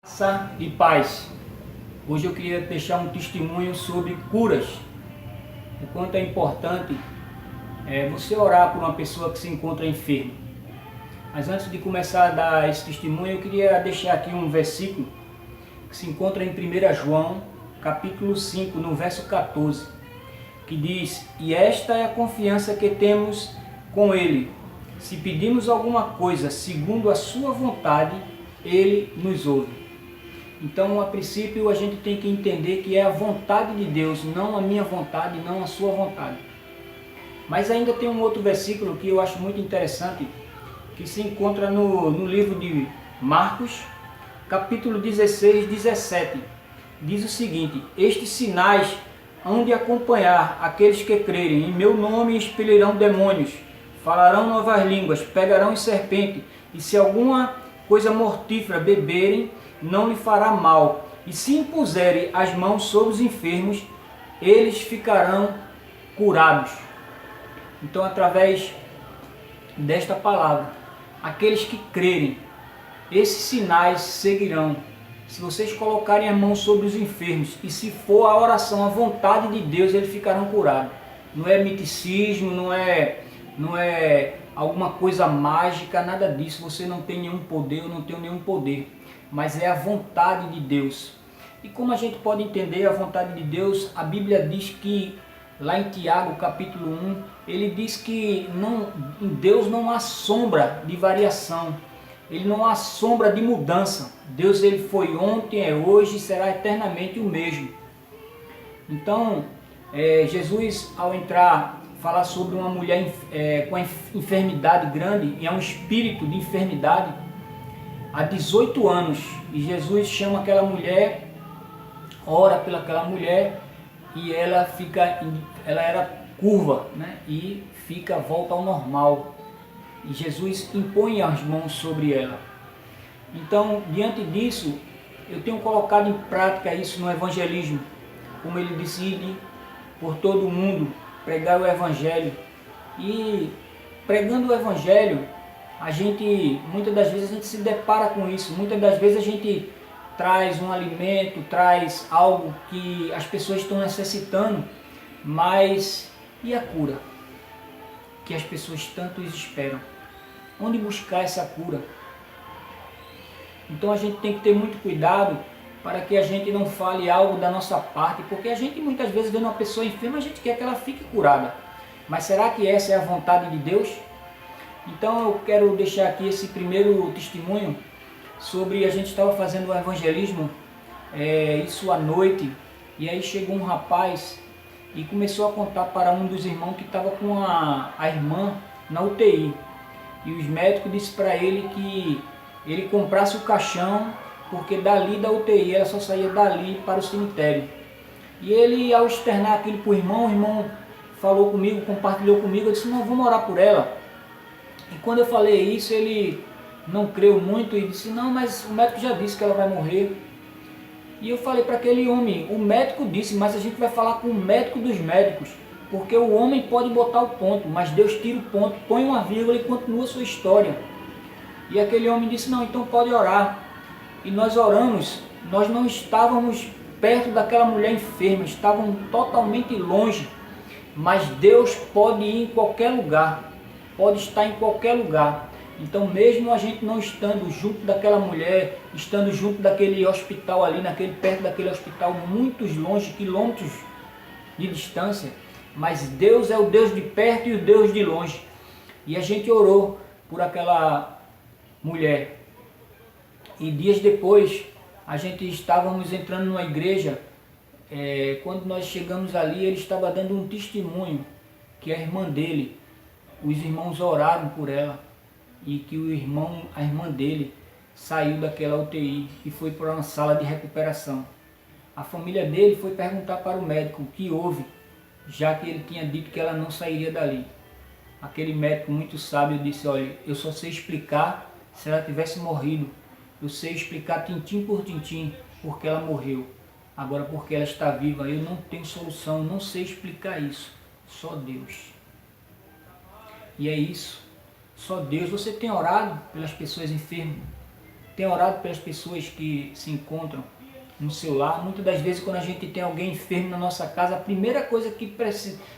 Graça e paz. Hoje eu queria deixar um testemunho sobre curas. O quanto é importante você orar por uma pessoa que se encontra enferma. Mas antes de começar a dar esse testemunho, eu queria deixar aqui um versículo que se encontra em 1 João, capítulo 5, no verso 14, que diz: "E esta é a confiança que temos com Ele. Se pedimos alguma coisa segundo a sua vontade, Ele nos ouve." Então, a princípio, a gente tem que entender que é a vontade de Deus, não a minha vontade, não a sua vontade. Mas ainda tem um outro versículo que eu acho muito interessante, que se encontra no livro de Marcos, capítulo 16, 17. Diz o seguinte: "Estes sinais hão de acompanhar aqueles que crerem. Em meu nome expelirão demônios, falarão novas línguas, pegarão em serpente, e se alguma coisa mortífera beberem, não lhe fará mal. E se impuserem as mãos sobre os enfermos, eles ficarão curados." Então, através desta palavra, aqueles que crerem, esses sinais seguirão. Se vocês colocarem a mão sobre os enfermos, e se for a oração, a vontade de Deus, eles ficarão curados. Não é miticismo, não é alguma coisa mágica, nada disso. Você não tem nenhum poder, eu não tenho nenhum poder. Mas é a vontade de Deus. E como a gente pode entender a vontade de Deus? A Bíblia diz que, lá em Tiago, capítulo 1, ele diz que em Deus não há sombra de variação. Ele não há sombra de mudança. Deus, ele foi ontem, é hoje e será eternamente o mesmo. Então, Jesus, ao falar sobre uma mulher com enfermidade grande, e é um espírito de enfermidade, há 18 anos, e Jesus chama aquela mulher, ora pelaquela mulher, e ela era curva, né? E volta ao normal. E Jesus impõe as mãos sobre ela. Então, diante disso, eu tenho colocado em prática isso no evangelismo. Como ele disse, ir por todo o mundo, pregar o evangelho. E pregando o evangelho, muitas das vezes a gente se depara com isso. Muitas das vezes a gente traz um alimento, traz algo que as pessoas estão necessitando, mas e a cura? Que as pessoas tanto esperam. Onde buscar essa cura? Então a gente tem que ter muito cuidado para que a gente não fale algo da nossa parte, porque a gente muitas vezes vendo uma pessoa enferma, a gente quer que ela fique curada. Mas será que essa é a vontade de Deus? Então eu quero deixar aqui esse primeiro testemunho sobre, a gente estava fazendo o evangelismo, isso à noite, e aí chegou um rapaz e começou a contar para um dos irmãos que estava com a irmã na UTI. E os médicos disseram para ele que ele comprasse o caixão, porque dali da UTI ela só saía dali para o cemitério. E ele, ao externar aquilo para o irmão falou comigo, compartilhou comigo, eu disse: "Não, vamos orar por ela." E quando eu falei isso, ele não creu muito e disse: "Não, mas o médico já disse que ela vai morrer." E eu falei para aquele homem: "O médico disse, mas a gente vai falar com o médico dos médicos, porque o homem pode botar o ponto, mas Deus tira o ponto, põe uma vírgula e continua a sua história." E aquele homem disse: "Não, então pode orar." E nós oramos. Nós não estávamos perto daquela mulher enferma, estávamos totalmente longe, mas Deus pode ir em qualquer lugar, pode estar em qualquer lugar. Então, mesmo a gente não estando junto daquela mulher, estando junto daquele hospital ali, perto daquele hospital, muitos longe, quilômetros de distância, mas Deus é o Deus de perto e o Deus de longe. E a gente orou por aquela mulher. E dias depois, a gente estávamos entrando numa igreja. Quando nós chegamos ali, ele estava dando um testemunho, que a irmã dele, os irmãos oraram por ela, e que a irmã dele saiu daquela UTI e foi para uma sala de recuperação. A família dele foi perguntar para o médico o que houve, já que ele tinha dito que ela não sairia dali. Aquele médico muito sábio disse: "Olha, eu só sei explicar se ela tivesse morrido. Eu sei explicar tintim por tintim porque ela morreu. Agora, porque ela está viva, eu não tenho solução, não sei explicar isso. Só Deus." E é isso. Só Deus. Você tem orado pelas pessoas enfermas? tenho orado pelas pessoas que se encontram no seu lar. Muitas das vezes, quando a gente tem alguém enfermo na nossa casa, a primeira coisa que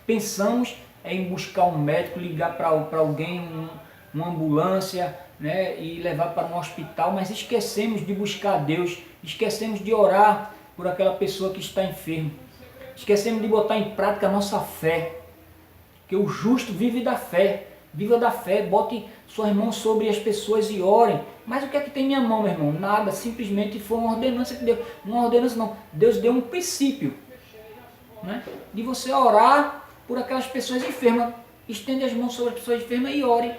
pensamos é em buscar um médico, ligar para alguém, uma ambulância, né, e levar para um hospital, mas esquecemos de buscar a Deus, esquecemos de orar por aquela pessoa que está enferma, esquecemos de botar em prática a nossa fé, que o justo vive da fé. Viva da fé, bote suas mãos sobre as pessoas e orem. Mas o que é que tem em minha mão, meu irmão? Nada, simplesmente foi uma ordenança que Deus... Uma ordenança não, Deus deu um princípio, né, de você orar por aquelas pessoas enfermas. Estende as mãos sobre as pessoas enfermas e ore.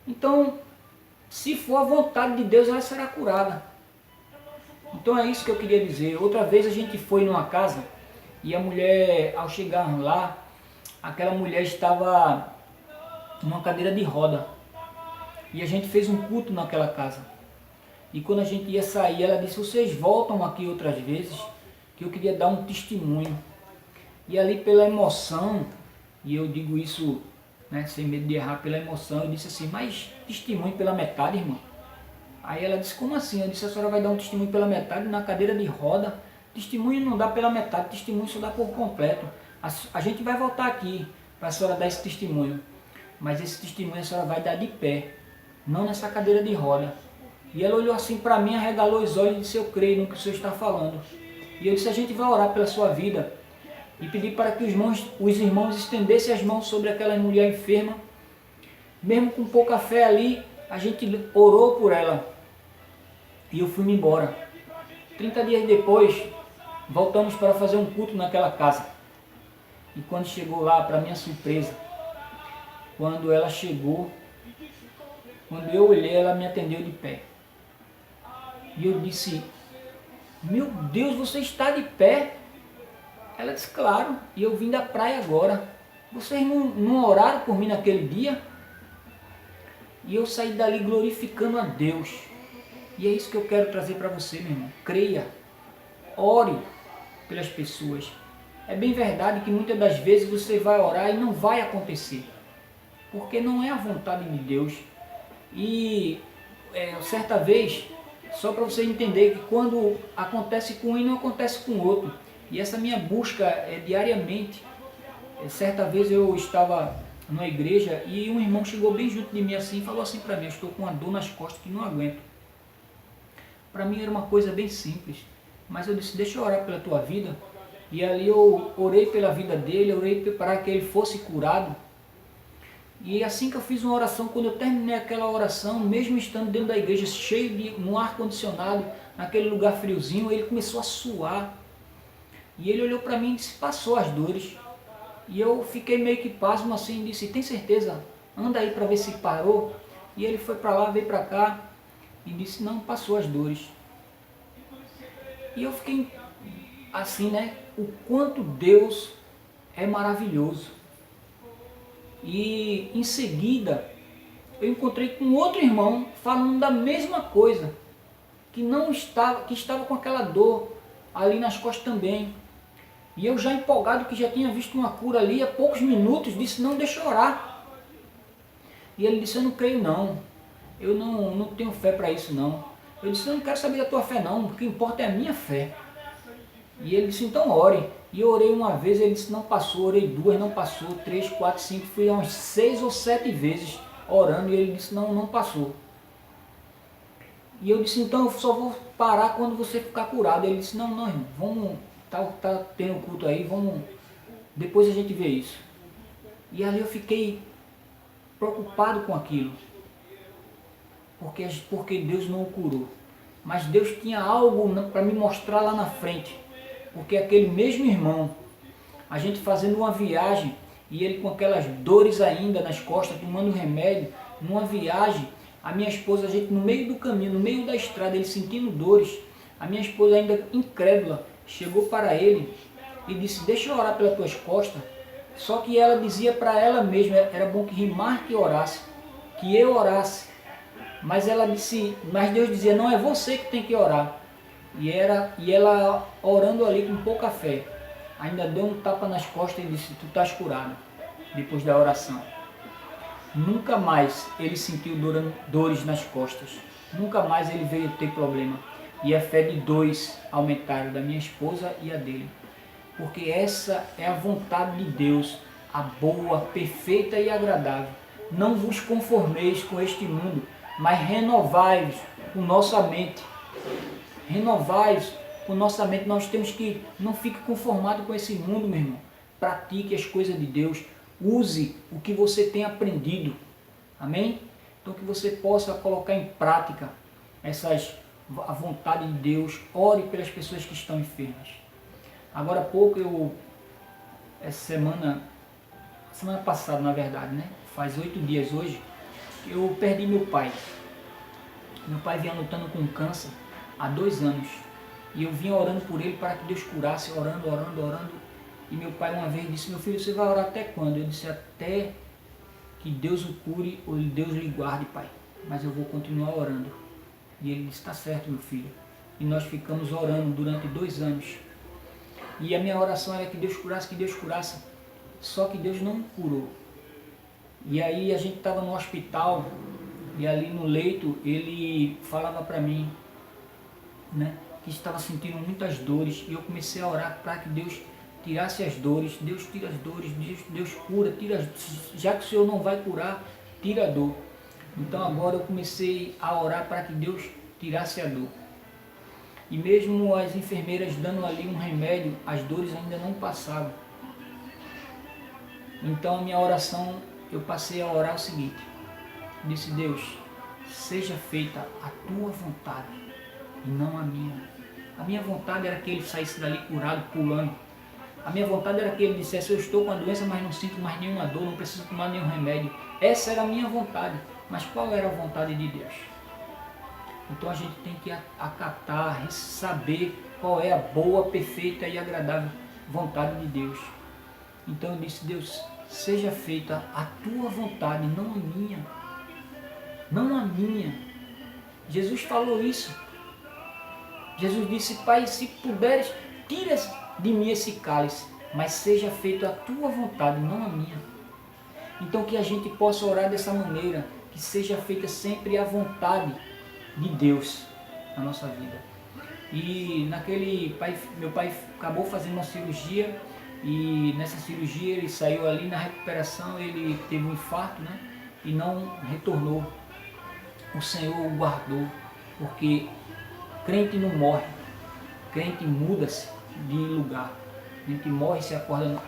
Então, se for a vontade de Deus, ela será curada. Então é isso que eu queria dizer. Outra vez a gente foi numa casa e a mulher, ao chegar lá, aquela mulher estava numa cadeira de roda. E a gente fez um culto naquela casa. E quando a gente ia sair, ela disse: vocês voltam aqui outras vezes, que eu queria dar um testemunho. E ali pela emoção, e eu digo isso, né, sem medo de errar, pela emoção, eu disse assim: mas testemunho pela metade, irmão? Aí ela disse: como assim? Eu disse: a senhora vai dar um testemunho pela metade na cadeira de roda? Testemunho não dá pela metade, testemunho só dá por completo. A gente vai voltar aqui para a senhora dar esse testemunho, mas esse testemunho a senhora vai dar de pé, não nessa cadeira de roda. E ela olhou assim para mim, arregalou os olhos e disse: eu creio no que o senhor está falando. E eu disse: a gente vai orar pela sua vida. E pedi para que os irmãos estendessem as mãos sobre aquela mulher enferma. Mesmo com pouca fé ali, a gente orou por ela. E eu fui-me embora. 30 dias depois, voltamos para fazer um culto naquela casa. E quando chegou lá, para minha surpresa, quando ela chegou, quando eu olhei, ela me atendeu de pé. E eu disse: meu Deus, você está de pé? Ela disse: claro, e eu vim da praia agora. Vocês não oraram por mim naquele dia? E eu saí dali glorificando a Deus. E é isso que eu quero trazer para você, meu irmão. Creia, ore pelas pessoas. É bem verdade que muitas das vezes você vai orar e não vai acontecer, porque não é a vontade de Deus. E certa vez, só para você entender que quando acontece com um e não acontece com o outro, e essa minha busca é diariamente. Certa vez eu estava numa igreja e um irmão chegou bem junto de mim assim e falou assim para mim: eu estou com uma dor nas costas que não aguento. Para mim era uma coisa bem simples, mas eu disse: deixa eu orar pela tua vida. E ali eu orei pela vida dele, orei para que ele fosse curado. E assim que eu fiz uma oração, quando eu terminei aquela oração, mesmo estando dentro da igreja, cheio de um ar-condicionado, naquele lugar friozinho, ele começou a suar. E ele olhou para mim e disse: passou as dores. E eu fiquei meio que pasmo assim, e disse: tem certeza? Anda aí para ver se parou. E ele foi para lá, veio para cá e disse: não, passou as dores. E eu fiquei assim, né? O quanto Deus é maravilhoso. E em seguida eu encontrei com outro irmão falando da mesma coisa, que estava com aquela dor ali nas costas também. E eu já empolgado, que já tinha visto uma cura ali há poucos minutos, disse: não, deixa eu orar. E ele disse: eu não creio não, eu não tenho fé para isso não. Eu disse: eu não quero saber da tua fé não, o que importa é a minha fé. E ele disse: então ore. E eu orei uma vez, ele disse: não passou. Orei duas, não passou. 3, 4, 5, fui umas 6 ou 7 vezes orando e ele disse: não passou. E eu disse: então eu só vou parar quando você ficar curado. Ele disse: não, irmão, vamos, tá tendo culto aí, vamos, depois a gente vê isso. E ali eu fiquei preocupado com aquilo, porque Deus não o curou. Mas Deus tinha algo para me mostrar lá na frente. Porque aquele mesmo irmão, a gente fazendo uma viagem, e ele com aquelas dores ainda nas costas, tomando remédio, numa viagem, a minha esposa, a gente no meio do caminho, no meio da estrada, ele sentindo dores, a minha esposa ainda incrédula, chegou para ele e disse: deixa eu orar pelas tuas costas. Só que ela dizia para ela mesma: era bom que Rimar que orasse, que eu orasse. Mas ela disse, mas Deus dizia: não, é você que tem que orar. E ela orando ali com pouca fé, ainda deu um tapa nas costas e disse: tu estás curado, depois da oração. Nunca mais ele sentiu dores nas costas. Nunca mais ele veio ter problema. E a fé de dois aumentaram, da minha esposa e a dele. Porque essa é a vontade de Deus, a boa, perfeita e agradável. Não vos conformeis com este mundo, mas renovai-vos com nossa mente. Renovai-vos com nossa mente. Nós temos que, não fique conformado com esse mundo, meu irmão. Pratique as coisas de Deus. Use o que você tem aprendido. Amém? Então que você possa colocar em prática a vontade de Deus. Ore pelas pessoas que estão enfermas. Agora há pouco, semana passada, na verdade, né? Faz 8 dias hoje, eu perdi meu pai. Meu pai vinha lutando com câncer há 2 anos. E eu vinha orando por ele para que Deus curasse, orando. E meu pai uma vez disse: meu filho, você vai orar até quando? Eu disse: até que Deus o cure ou Deus lhe guarde, pai. Mas eu vou continuar orando. E ele disse: está certo, meu filho. E nós ficamos orando durante 2 anos. E a minha oração era que Deus curasse. Só que Deus não curou. E aí a gente estava no hospital, e ali no leito ele falava para mim, né, que estava sentindo muitas dores. E eu comecei a orar para que Deus tirasse as dores. Deus tira as dores, Deus cura, já que o Senhor não vai curar, tira a dor. Então agora eu comecei a orar para que Deus tirasse a dor. E mesmo as enfermeiras dando ali um remédio, as dores ainda não passavam. Então a minha oração, eu passei a orar o seguinte: disse: Deus, seja feita a tua vontade e não a minha. A minha vontade era que ele saísse dali curado, pulando. A minha vontade era que ele dissesse: eu estou com a doença, mas não sinto mais nenhuma dor, não preciso tomar nenhum remédio. Essa era a minha vontade. Mas qual era a vontade de Deus? Então a gente tem que acatar, saber qual é a boa, perfeita e agradável vontade de Deus. Então eu disse: Deus, seja feita a tua vontade, não a minha. Não a minha. Jesus falou isso. Jesus disse: Pai, se puderes, tira de mim esse cálice, mas seja feita a tua vontade, não a minha. Então que a gente possa orar dessa maneira, que seja feita sempre a vontade de Deus na nossa vida. E meu pai acabou fazendo uma cirurgia, e nessa cirurgia ele saiu ali na recuperação, ele teve um infarto, né? E não retornou. O Senhor o guardou, porque crente não morre, crente muda-se de lugar, crente morre e se acorda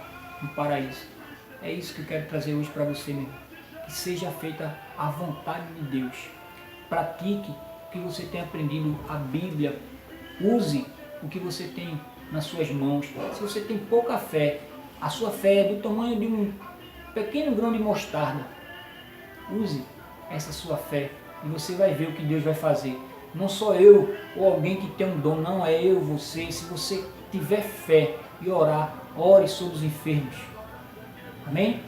no paraíso. É isso que eu quero trazer hoje para você, meu irmão. Que seja feita a vontade de Deus. Pratique o que você tem aprendido, a Bíblia. Use o que você tem nas suas mãos. Se você tem pouca fé, a sua fé é do tamanho de um pequeno grão de mostarda. Use essa sua fé e você vai ver o que Deus vai fazer. Não sou eu ou alguém que tem um dom, não, é eu, você. Se você tiver fé e orar, ore sobre os enfermos. Amém?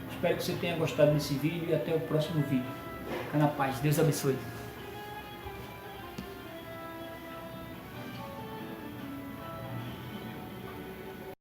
Espero que você tenha gostado desse vídeo e até o próximo vídeo. Fica na paz. Deus abençoe.